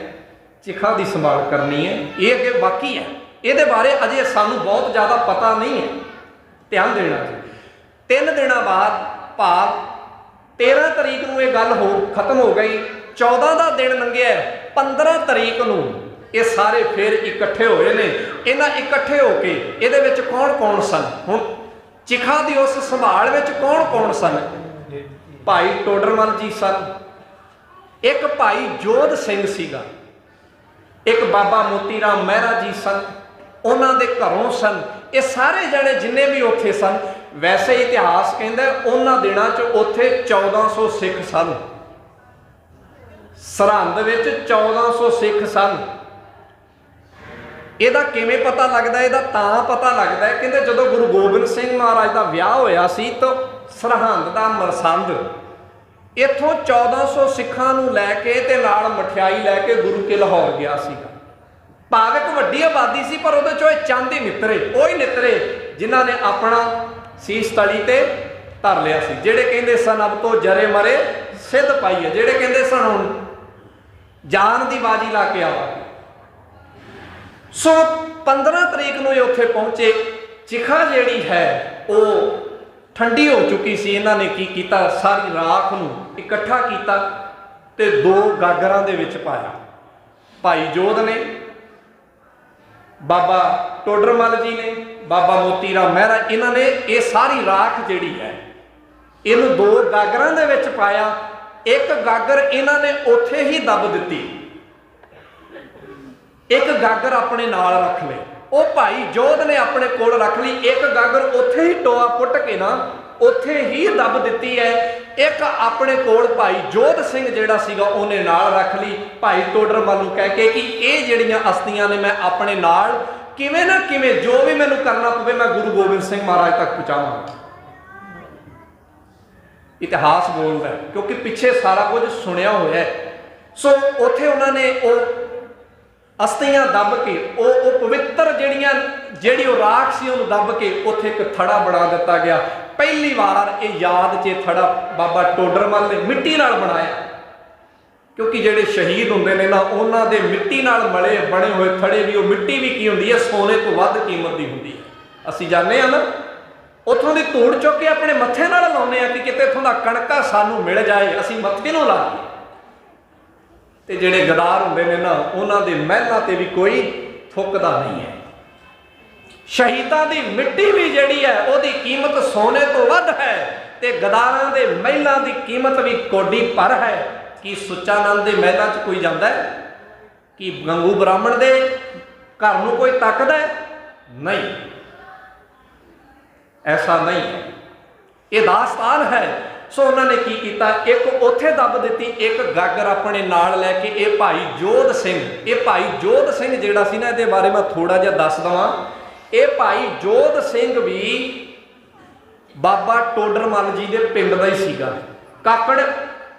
चिखा की संभाल करनी है, ये अगे बाकी है। ये बारे अजे सानू बहुत ज़्यादा पता नहीं है, ध्यान देना चाहिए। 3 दिन बाद भाव 13 तरीक नूं ये गल हो खत्म हो गई, 14 का दिन लंघिया, 15 तरीक नूं ये सारे फिर इकट्ठे होए ने। इन्हां इकट्ठे होके इहदे विच कौन कौन सन? हुण चिखा की उस संभाल विच कौन कौन सन? भाई टोडरमल जी सन, एक भाई जोध सिंह सीगा, एक बाबा मोती राम मेहरा जी सन, उन्हां दे घरों सन। ये सारे जने जिन्ने भी उत्थे सन, वैसे इतिहास कहंदा उन्हां दिनां च उत्थे 1400 सिख सन। सरहंद विच 1400 सिख सन। ਇਹਦਾ ਕਿਵੇਂ ਪਤਾ ਲੱਗਦਾ? ਇਹਦਾ ਤਾਂ ਪਤਾ ਲੱਗਦਾ ਹੈ ਕਹਿੰਦੇ ਜਦੋਂ ਗੁਰੂ ਗੋਬਿੰਦ ਸਿੰਘ ਮਹਾਰਾਜ ਦਾ ਵਿਆਹ ਹੋਇਆ ਸੀ ਤਾਂ ਸਰਹੰਦ ਦਾ ਮਰਸੰਦ ਇੱਥੋਂ 1400 ਸਿੱਖਾਂ ਨੂੰ ਲੈ ਕੇ ਤੇ ਨਾਲ ਮਠਿਆਈ ਲੈ ਕੇ ਗੁਰੂ ਕੇ ਲਾਹੌਰ ਗਿਆ ਸੀਗਾ। ਭਾਵ ਇੱਕ ਵੱਡੀ ਆਬਾਦੀ ਸੀ, ਪਰ ਉਹਦੇ ਚੋਂ ਇਹ ਚੰਦ ਹੀ ਨਿਤਰੇ, ਉਹ ਹੀ ਨਿਤਰੇ ਜਿਨ੍ਹਾਂ ਨੇ ਆਪਣਾ ਸੀਸ ਤਲੀ ਤੇ ਧਰ ਲਿਆ ਸੀ। ਜਿਹੜੇ ਕਹਿੰਦੇ ਸਨ ਅਬ ਤੋਂ ਜਰੇ ਮਰੇ ਸਿੱਧ ਪਾਈਏ, ਜਿਹੜੇ ਕਹਿੰਦੇ ਸਨ ਹੁਣ ਜਾਨ ਦੀ ਬਾਜੀ ਲਾ ਕੇ ਆਵਾਂਗੇ। सो 15 तरीक नूं ये उत्थे पहुंचे। चिखा जिहड़ी है वो ठंडी हो चुकी सी। इन्हां ने की कीता, सारी राख नूं इकट्ठा कीता ते 2 गागरां दे विच पाया। भाई जोध ने, बाबा टोडरमल जी ने, बाबा मोती राम मेहरा, इन्हां ने ये सारी राख जिहड़ी है इहनूं 2 गागरां दे विच पाया। एक गागर इन्हां ने उत्थे ही दब दित्ती, एक गागर अपने नाल रख ले। वो भाई जोध ने अपने कोल रख ली, एक गागर उत्थे ही टोआ पुट के ना उत्थे ही दब दित्ती है। एक अपने कोल भाई जोध सिंह जिहड़ा सीगा उहने नाल रख ली, भाई टोडरमल नूं कह के कि ये जिहड़ियां अस्थियां ने मैं अपने नाल किवें ना किवें जो भी मैनूं करना पवे मैं गुरु गोबिंद सिंह महाराज तक पहुँचावांगा। इतिहास बोलदा है क्योंकि पिछे सारा कुछ सुनिया होया है। सो उत्थे उन्होंने वो अस्थियां दब के वो पवित्र जिहड़ी राख सी उहनूं दब के उत्थे एक थड़ा बना दिता गया। पहली बार ये याद च थड़ा बाबा टोडरमल ने मिट्टी नाल बनाया, क्योंकि जिहड़े शहीद हुंदे ने ना उन्हां दे मिट्टी नाल मले बने हुए थड़े भी, वो मिट्टी भी की हुंदी है सोने तो वध कीमत दी हुंदी है। असीं जाणदे हां ना, उत्थों दी धूड़ चुक के अपने मत्थे नाल लाउने आ कि किते इत्थों दा कणका सानूं मिल जाए, असीं मत्थे नूं लाईए। ते जिहड़े गदार हुंदे ने ना उन्हां दे महलां ते भी कोई थुकदा नहीं है। शहीदां दी मिट्टी भी जिहड़ी है उहदी कीमत सोने तो वध है, ते गदारां दे महलां दी कीमत भी कोडी पर है। कि सुच्चानंद दे महलां च कोई जांदा है? कि गंगू ब्राह्मण दे घर नूं कोई तकदा है? नहीं, ऐसा नहीं है, ये दास्तान है। सो उन्होंने की किया, एक उत्थे दब दी, एक गागर अपने नाल लैके ये भाई जोध सिंह, ये भाई जोध सिंह जिहड़ा सी ना, इहदे बारे मैं थोड़ा जिहा दस दवां। ये भाई जोध सिंह भी बाबा टोडरमल जी के पिंड का ही सीगा।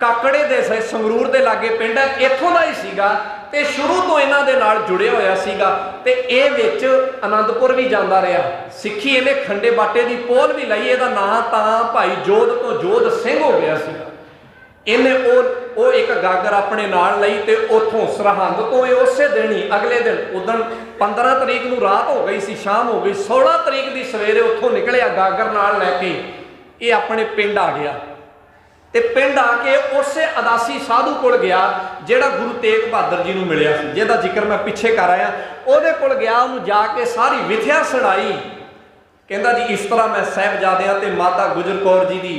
काकड़े दे संगरूर के लागे पिंड है, इत्थों का ही सीगा ते शुरू तो इन्हां दे नाल जुड़िया होया सीगा। ते ये विच आनंदपुर भी जांदा रहा, सिੱਖੀ ਇਹਨੇ खंडे बाटे की पोल भी लई। ਇਹਦਾ ਨਾਂ ਤਾਂ भाई जोध तो जोध सिंह हो गया सीगा। ਇਹਨੇ ਉਹ एक गागर अपने नाल लई ते उथों सरहंद तो ये उसे दिन ही अगले दिन उदण 15 तरीक नूं रात हो गई सी, शाम हो गई, 16 तरीक की सवेरे उथों निकलिया गागर नाल लैके ये अपने पिंड आ गया। ते पिंड आके उसे अदासी साधु कोल गया जिहड़ा गुरु तेग बहादुर जी नूं मिलिया सी, जिहदा जिक्र मैं पिछे कर आया। उहदे कोल गया, उहनूं जाके सारी विथया सुणाई। कहंदा जी इस तरह मैं साहिबजादियां ते माता गुजर कौर जी दी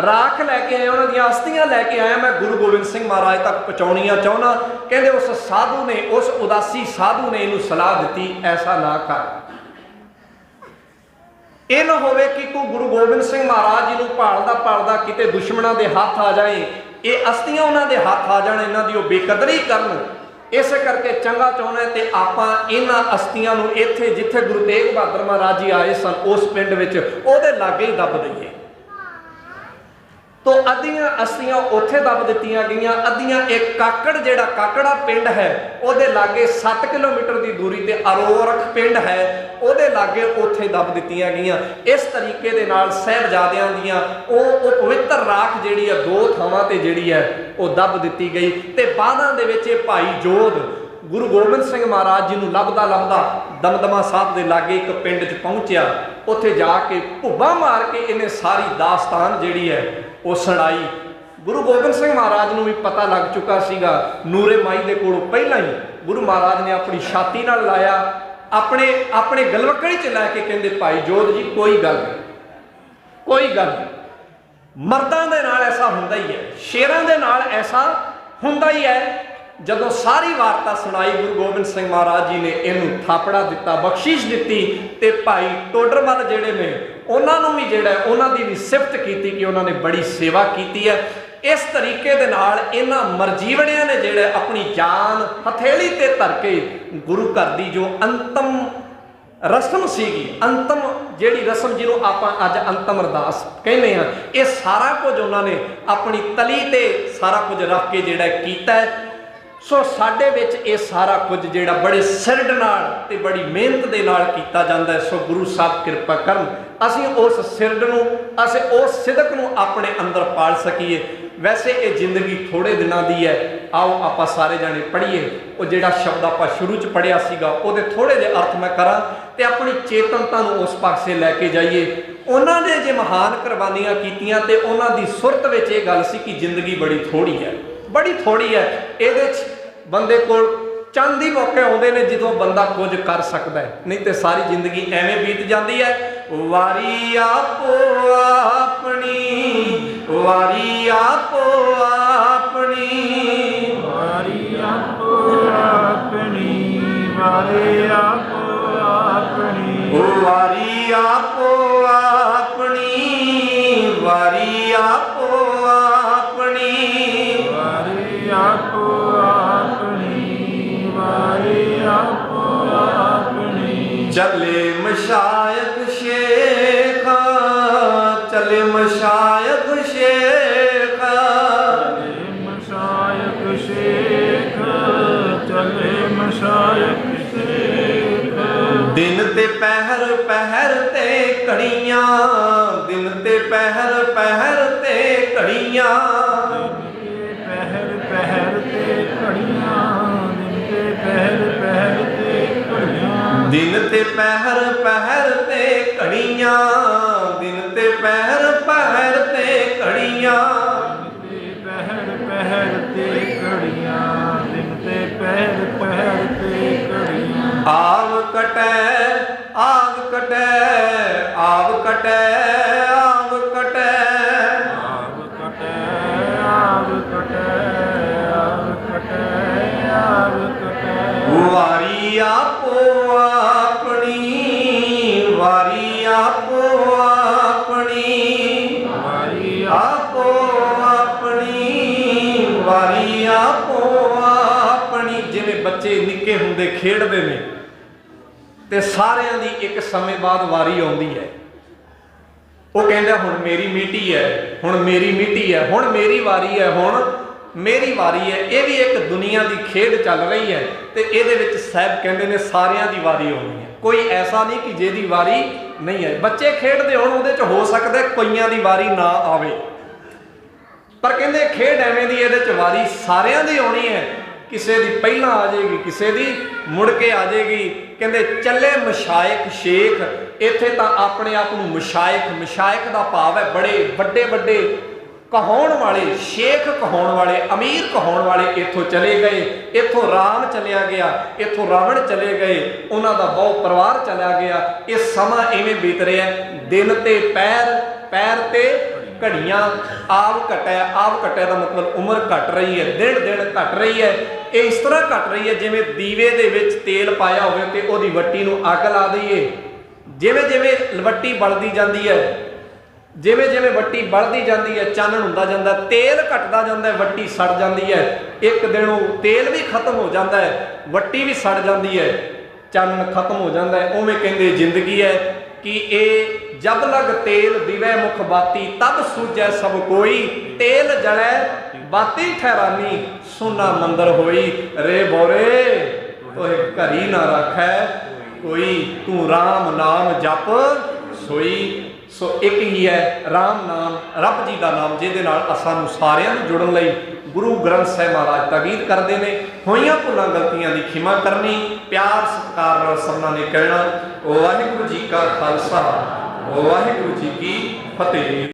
राख लैके आया, उन्हां दीयां अस्थियां लैके आया, मैं गुरु गोबिंद सिंह महाराज तक पहुँचाउणियां चाहुंदा। कहंदे उस साधु ने, उस उदासी साधु ने इहनूं सलाह दित्ती, ऐसा ना कर, ਇਹ ਨਾ ਹੋਵੇ ਕਿ ਤੂੰ ਗੁਰੂ ਗੋਬਿੰਦ ਸਿੰਘ ਮਹਾਰਾਜ ਜੀ ਨੂੰ ਭਾਲਦਾ ਭਾਲਦਾ ਕਿਤੇ ਦੁਸ਼ਮਣਾਂ ਦੇ ਹੱਥ ਆ ਜਾਏ, ਇਹ ਅਸਤੀਆਂ ਉਹਨਾਂ ਦੇ ਹੱਥ ਆ ਜਾਣ, ਇਹਨਾਂ ਦੀ ਉਹ ਬੇਕਦਰੀ ਕਰਨ। ਇਸੇ ਕਰਕੇ ਚੰਗਾ ਚਾਹੁੰਦਾ ਤੇ ਆਪਾਂ ਇਹਨਾਂ ਅਸਤੀਆਂ ਨੂੰ ਇੱਥੇ ਜਿੱਥੇ ਗੁਰੂ ਤੇਗ ਬਹਾਦਰ ਮਹਾਰਾਜ ਜੀ ਆਏ ਸਨ ਉਸ ਪਿੰਡ ਵਿੱਚ ਉਹਦੇ ਲਾਗੇ ਹੀ ਦੱਬ ਦਈਏ। ਤੋ ਅੱਧੀਆਂ ਅਸਤੀਆਂ ਉੱਥੇ ਦੱਬ ਦਿੱਤੀਆਂ ਗਈਆਂ, ਅੱਧੀਆਂ ਇੱਕ ਕਾਕੜ, ਜਿਹੜਾ ਕਾਕੜਾ ਪਿੰਡ ਹੈ ਉਹਦੇ ਲਾਗੇ 7 ਕਿਲੋਮੀਟਰ ਦੀ ਦੂਰੀ ਤੇ ਅਰੋਰਖ ਪਿੰਡ ਹੈ ਉਹਦੇ ਲਾਗੇ ਉੱਥੇ ਦੱਬ ਦਿੱਤੀਆਂ ਗਈਆਂ। ਇਸ ਤਰੀਕੇ ਦੇ ਨਾਲ ਸਾਹਿਬਜ਼ਾਦਿਆਂ ਦੀਆਂ ਉਹ ਪਵਿੱਤਰ ਰਾਖ ਜਿਹੜੀ ਹੈ ਦੋ ਥਾਵਾਂ ਤੇ ਜਿਹੜੀ ਹੈ ਉਹ ਦੱਬ ਦਿੱਤੀ ਗਈ। ਤੇ ਬਾਅਦਾਂ ਦੇ ਵਿੱਚ ਇਹ ਭਾਈ ਜੋਧ ਗੁਰੂ ਗੋਬਿੰਦ ਸਿੰਘ ਮਹਾਰਾਜ ਜੀ ਨੂੰ ਲੱਭਦਾ ਲੱਭਦਾ ਦਮਦਮਾ ਸਾਹਿਬ ਦੇ ਲਾਗੇ ਇੱਕ ਪਿੰਡ 'ਚ ਪਹੁੰਚਿਆ। ਉੱਥੇ ਜਾ ਕੇ ਭੁੱਬਾਂ ਮਾਰ ਕੇ ਇਹਨੇ ਸਾਰੀ ਦਾਸਤਾਨ ਜਿਹੜੀ ਹੈ ਉਹ ਸੁਣਾਈ। ਗੁਰੂ ਗੋਬਿੰਦ ਸਿੰਘ ਮਹਾਰਾਜ ਨੂੰ ਵੀ ਪਤਾ ਲੱਗ ਚੁੱਕਾ ਸੀਗਾ। ਨੂਰੇ ਮਾਈ ਦੇ ਕੋਲੋਂ ਪਹਿਲਾਂ ਹੀ ਗੁਰੂ ਮਹਾਰਾਜ ਨੇ ਆਪਣੀ ਛਾਤੀ ਨਾਲ ਲਾਇਆ, ਆਪਣੇ ਗਲਵੱਕੜੀ 'ਚ ਲੈ ਕੇ ਕਹਿੰਦੇ ਭਾਈ ਜੋਧ ਜੀ ਕੋਈ ਗੱਲ ਨਹੀਂ, ਕੋਈ ਗੱਲ ਨਹੀਂ। ਮਰਦਾਂ ਦੇ ਨਾਲ ਐਸਾ ਹੁੰਦਾ ਹੀ ਹੈ, ਸ਼ੇਰਾਂ ਦੇ ਨਾਲ ਐਸਾ ਹੁੰਦਾ ਹੀ ਹੈ। ਜਦੋਂ ਸਾਰੀ ਵਾਰਤਾ ਸੁਣਾਈ ਗੁਰੂ ਗੋਬਿੰਦ ਸਿੰਘ ਮਹਾਰਾਜ ਜੀ ਨੇ ਇਹਨੂੰ ਥਾਪੜਾ ਦਿੱਤਾ, ਬਖਸ਼ਿਸ਼ ਦਿੱਤੀ। ਤੇ ਭਾਈ ਟੋਡਰਮਲ ਜਿਹੜੇ ਨੇ ਉਹਨਾਂ ਨੂੰ ਵੀ ਜਿਹੜਾ ਉਹਨਾਂ ਦੀ ਵੀ ਸਿਫਤ ਕੀਤੀ ਕਿ ਉਹਨਾਂ ਨੇ ਬੜੀ ਸੇਵਾ ਕੀਤੀ ਹੈ। ਇਸ ਤਰੀਕੇ ਦੇ ਨਾਲ ਇਹਨਾਂ ਮਰਜੀਵੜਿਆਂ ਨੇ ਜਿਹੜਾ ਆਪਣੀ ਜਾਨ ਹਥੇਲੀ ਤੇ ਧਰ ਕੇ ਗੁਰੂ ਘਰ ਦੀ ਜੋ ਅੰਤਮ ਰਸਮ ਸੀਗੀ, ਅੰਤਮ ਜਿਹੜੀ ਰਸਮ ਜਿਹਨੂੰ ਆਪਾਂ ਅੱਜ ਅੰਤਮ ਅਰਦਾਸ ਕਹਿੰਦੇ ਹਾਂ, ਇਹ ਸਾਰਾ ਕੁਝ ਉਹਨਾਂ ਨੇ ਆਪਣੀ ਤਲੀ ਤੇ ਸਾਰਾ ਕੁਝ ਰੱਖ ਕੇ ਜਿਹੜਾ ਕੀਤਾ। ਸੋ ਸਾਡੇ ਵਿੱਚ ਇਹ ਸਾਰਾ ਕੁਝ ਜਿਹੜਾ ਬੜੇ ਸਿਰਡ ਨਾਲ ਤੇ ਬੜੀ ਮਿਹਨਤ ਦੇ ਨਾਲ ਕੀਤਾ ਜਾਂਦਾ ਹੈ। ਸੋ ਗੁਰੂ ਸਾਹਿਬ ਕਿਰਪਾ ਕਰਨ ਅਸੀਂ ਉਸ ਸਿਰਡ ਨੂੰ, ਅਸੀਂ ਉਸ ਸਿਦਕ ਨੂੰ ਆਪਣੇ ਅੰਦਰ ਪਾਲ ਸਕੀਏ। ਵੈਸੇ ਇਹ ਜ਼ਿੰਦਗੀ ਥੋੜੇ ਦਿਨਾਂ ਦੀ ਹੈ। ਆਓ ਆਪਾਂ ਸਾਰੇ ਜਾਣੇ ਪੜ੍ਹੀਏ। ਉਹ ਜਿਹੜਾ ਸ਼ਬਦ ਆਪਾਂ ਸ਼ੁਰੂ 'ਚ ਪੜ੍ਹਿਆ ਸੀਗਾ ਉਹਦੇ ਥੋੜੇ ਜਿਹੇ ਅਰਥ ਮੈਂ ਕਰਾਂ ਤੇ ਆਪਣੀ ਚੇਤਨਤਾ ਨੂੰ ਉਸ ਪਾਸੇ ਲੈ ਕੇ ਜਾਈਏ। ਉਹਨਾਂ ਨੇ ਜੇ ਮਹਾਨ ਕੁਰਬਾਨੀਆਂ ਕੀਤੀਆਂ ਤੇ ਉਹਨਾਂ ਦੀ ਸੁਰਤ ਵਿੱਚ ਇਹ ਗੱਲ ਸੀ ਕਿ ਜ਼ਿੰਦਗੀ ਬੜੀ ਥੋੜੀ ਹੈ, ਬੜੀ ਥੋੜੀ ਹੈ। ਇਹਦੇ 'ਚ ਬੰਦੇ ਕੋਲ ਚੰਦ ਹੀ ਮੌਕੇ ਆਉਂਦੇ ਨੇ ਜਦੋਂ ਬੰਦਾ ਕੁਝ ਕਰ ਸਕਦਾ ਹੈ, ਨਹੀਂ ਤੇ ਸਾਰੀ ਜ਼ਿੰਦਗੀ ਐਵੇਂ ਬੀਤ ਜਾਂਦੀ ਹੈ। ਵਾਰੀ ਆਪੋ ਆਪਣੀ, ਵਾਰੀ ਆਪੋ ਆਪਣੀ, ਵਾਰੀ ਆਪੋ ਆਪਣੀ, ਵਾਰੀ ਆਪੋ ਆਪਣੀ, ਵਾਰੀ ਆਪੋ ਆਪਣੀ, ਵਾਰੀ ਆਪੋ ਆਪਣੀ, ਵਾਰੀ ਆਪੋ ਆਪਣੀ, ਵਾਰੀ ਆਪੋ ਆਪਣੀ। ਚਲੇ ਮਸ਼ਾਇਖ ਸ਼ੇਖਾ, ਚਲੇ ਮਸ਼ਾਇਖ ਸ਼ੇਖਾ, ਚਲੇ ਮਸ਼ਾਇਖ ਸ਼ੇਖ, ਚਲੇ ਮਸ਼ਾਇਖ ਸ਼ੇਖ। ਦਿਨ ਤੇ ਪਹਿਰ ਪਹਿਰ ਤੇ ਘੜੀਆਂ, ਦਿਨ ਤੇ ਪਹਿਰ ਪਹਿਰ ਤੇ ਘੜੀਆਂ, ਪਹਿਰ ਪਹਿਰ ਤੇ ਘੜੀਆਂ, ਦਿਨ ਤੇ ਪਹਿਰ ਪਹਿਰ ਤੇ ਘੜੀਆਂ, ਦਿਨ ਤੇ ਪਹਿਰ ਪਹਿਰ ਤੇ ਘੜੀਆਂ, ਦਿਨ ਤੇ ਪਹਿਰ ਪਹਿਰ ਤੇ ਘੜੀਆਂ, ਪਹਿਰ ਪਹਿਰ ਤੇ ਘੜੀਆਂ, ਦਿਨ ਤੇ ਪਹਿਰ ਪਹਿਰ ਤੇ ਘੜੀਆਂ। ਆਵ ਕਟੈ, ਆਵ ਕਟੈ, ਆਵ ਕਟੈ, ਆਵ ਕਟੈ, ਆਵ ਕਟੈ, ਆਵ ਕਟੈ, ਆਵ ਕਟੈ, ਆਵ ਕਟੈ। ਵਾਰੀ ਆਪੋ ਆਪਣੀ, ਵਾਰੀ ਆਪੋ ਆਪਣੀ, ਵਾਰੀ ਆਪੋ ਆਪਣੀ, ਵਾਰੀ ਆਪੋ ਆਪਣੀ। ਜਿਵੇਂ ਬੱਚੇ ਨਿੱਕੇ ਹੁੰਦੇ ਖੇਡਦੇ ਨੇ ਤੇ ਸਾਰਿਆਂ ਦੀ ਇੱਕ ਸਮੇਂ ਬਾਅਦ ਵਾਰੀ ਆਉਂਦੀ ਹੈ। ਉਹ ਕਹਿੰਦਾ ਹੁਣ ਮੇਰੀ ਮੀਟੀ ਹੈ, ਹੁਣ ਮੇਰੀ ਮੀਟੀ ਹੈ, ਹੁਣ ਮੇਰੀ ਵਾਰੀ ਹੈ, ਹੁਣ ਮੇਰੀ ਵਾਰੀ ਹੈ। ਇਹ ਵੀ ਇੱਕ ਦੁਨੀਆ ਦੀ ਖੇਡ ਚੱਲ ਰਹੀ ਹੈ ਤੇ ਇਹਦੇ ਵਿੱਚ ਸਾਹਿਬ ਕਹਿੰਦੇ ਨੇ ਸਾਰਿਆਂ ਦੀ ਵਾਰੀ ਆਉਣੀ ਹੈ। ਕੋਈ ਐਸਾ ਨਹੀਂ ਕਿ ਜਿਹਦੀ ਵਾਰੀ ਨਹੀਂ ਹੈ। ਬੱਚੇ ਖੇਡਦੇ ਹੋਣ, ਉਹਦੇ 'ਚ ਹੋ ਸਕਦਾ ਕਈਆਂ ਦੀ ਵਾਰੀ ਨਾ ਆਵੇ, ਪਰ ਕਹਿੰਦੇ ਖੇਡ ਐਵੇਂ ਦੀ ਇਹਦੇ 'ਚ ਵਾਰੀ ਸਾਰਿਆਂ ਦੀ ਆਉਣੀ ਹੈ। ਕਿਸੇ ਦੀ ਪਹਿਲਾਂ ਆ ਜਾਏਗੀ, ਕਿਸੇ ਦੀ ਮੁੜ ਕੇ ਆ ਜਾਏਗੀ। ਕਹਿੰਦੇ ਚੱਲੇ ਮਸ਼ਾਇਖ ਸ਼ੇਖ, ਇੱਥੇ ਤਾਂ ਆਪਣੇ ਆਪ ਨੂੰ ਮਸ਼ਾਇਖ, ਮਸ਼ਾਇਖ ਦਾ ਭਾਵ ਹੈ ਬੜੇ ਵੱਡੇ ਵੱਡੇ ਕਹਾਉਣ ਵਾਲੇ, ਸ਼ੇਖ ਕਹਾਉਣ ਵਾਲੇ, ਅਮੀਰ ਕਹਾਉਣ ਵਾਲੇ ਇੱਥੋਂ ਚਲੇ ਗਏ। ਇੱਥੋਂ ਰਾਮ ਚਲਿਆ ਗਿਆ, ਇੱਥੋਂ ਰਾਵਣ ਚਲੇ ਗਏ, ਉਹਨਾਂ ਦਾ ਬਹੁਤ ਪਰਿਵਾਰ ਚਲਾ ਗਿਆ। ਇਹ ਸਮਾਂ ਇਵੇਂ ਬੀਤ ਰਿਹਾ, ਦਿਨ ਤੇ ਪੈਰ, ਪੈਰ ਤੇ ਘੜੀਆਂ। ਆਵ ਘਟੈ, ਆਵ ਘਟੈ ਦਾ ਮਤਲਬ ਉਮਰ ਘਟ ਰਹੀ ਹੈ, ਦਿਨ ਦਿਨ ਘਟ ਰਹੀ ਹੈ। ਇਹ ਇਸ ਤਰ੍ਹਾਂ ਘਟ ਰਹੀ ਹੈ ਜਿਵੇਂ ਦੀਵੇ ਦੇ ਵਿੱਚ ਤੇਲ ਪਾਇਆ ਹੋਵੇ ਤੇ ਉਹਦੀ ਵੱਟੀ ਨੂੰ ਅੱਗ ਲਾ ਦਈਏ, ਜਿਵੇਂ ਜਿਵੇਂ ਵੱਟੀ ਬਲਦੀ ਜਾਂਦੀ ਹੈ, ਜਿਵੇਂ ਜਿਵੇਂ ਵੱਟੀ ਬਲਦੀ ਜਾਂਦੀ ਹੈ, ਚਾਨਣ ਹੁੰਦਾ ਜਾਂਦਾ, ਤੇਲ ਘਟਦਾ ਜਾਂਦਾ, ਵੱਟੀ ਸੜ ਜਾਂਦੀ ਹੈ। ਇੱਕ ਦਿਨ ਉਹ ਤੇਲ ਵੀ ਖਤਮ ਹੋ ਜਾਂਦਾ ਹੈ, ਵੱਟੀ ਵੀ ਸੜ ਜਾਂਦੀ ਹੈ, ਚਾਨਣ ਖਤਮ ਹੋ ਜਾਂਦਾ ਹੈ। ਉਵੇਂ ਕਹਿੰਦੇ ਜ਼ਿੰਦਗੀ ਹੈ ਕਿ ਇਹ ਜਬ ਲਗ ਤੇਲ ਦਿਵੈ ਮੁਖ ਬਾਤੀ, ਤਬ ਸੂਝੈ ਸਭ ਕੋਈ, ਤੇਲ ਜਲੈ ਬਾਤੀ ਠਹਿਰਾਨੀ, ਸੋਨਾ ਮੰਦਰ ਹੋਈ, ਰੇ ਬੋਰੇ ਤੋਹਿ ਘਰੀ ਨਾ ਰੱਖੈ ਕੋਈ, ਤੂੰ ਰਾਮ ਨਾਮ ਜਪ ਸੋਈ। ਸੋ ਇੱਕ ਹੀ ਹੈ ਰਾਮ ਨਾਮ, ਰੱਬ ਜੀ ਦਾ ਨਾਮ, ਜਿਹਦੇ ਨਾਲ ਸਾਨੂੰ ਸਾਰਿਆਂ ਨੂੰ ਜੁੜਨ ਲਈ ਗੁਰੂ ਗ੍ਰੰਥ ਸਾਹਿਬ ਮਹਾਰਾਜ ਤਾਕੀਦ ਕਰਦੇ ਨੇ। ਹੋਈਆਂ ਭੁੱਲਾਂ ਗਲਤੀਆਂ ਦੀ ਖਿਮਾ ਕਰਨੀ, ਪਿਆਰ ਸਤਿਕਾਰ ਨਾਲ ਸਭਨਾਂ ਨੇ ਕਹਿਣਾ ਵਾਹਿਗੁਰੂ ਜੀ ਕਾ ਖਾਲਸਾ, ਵਾਹਿਗੁਰੂ ਜੀ ਕੀ ਫਤਿਹ।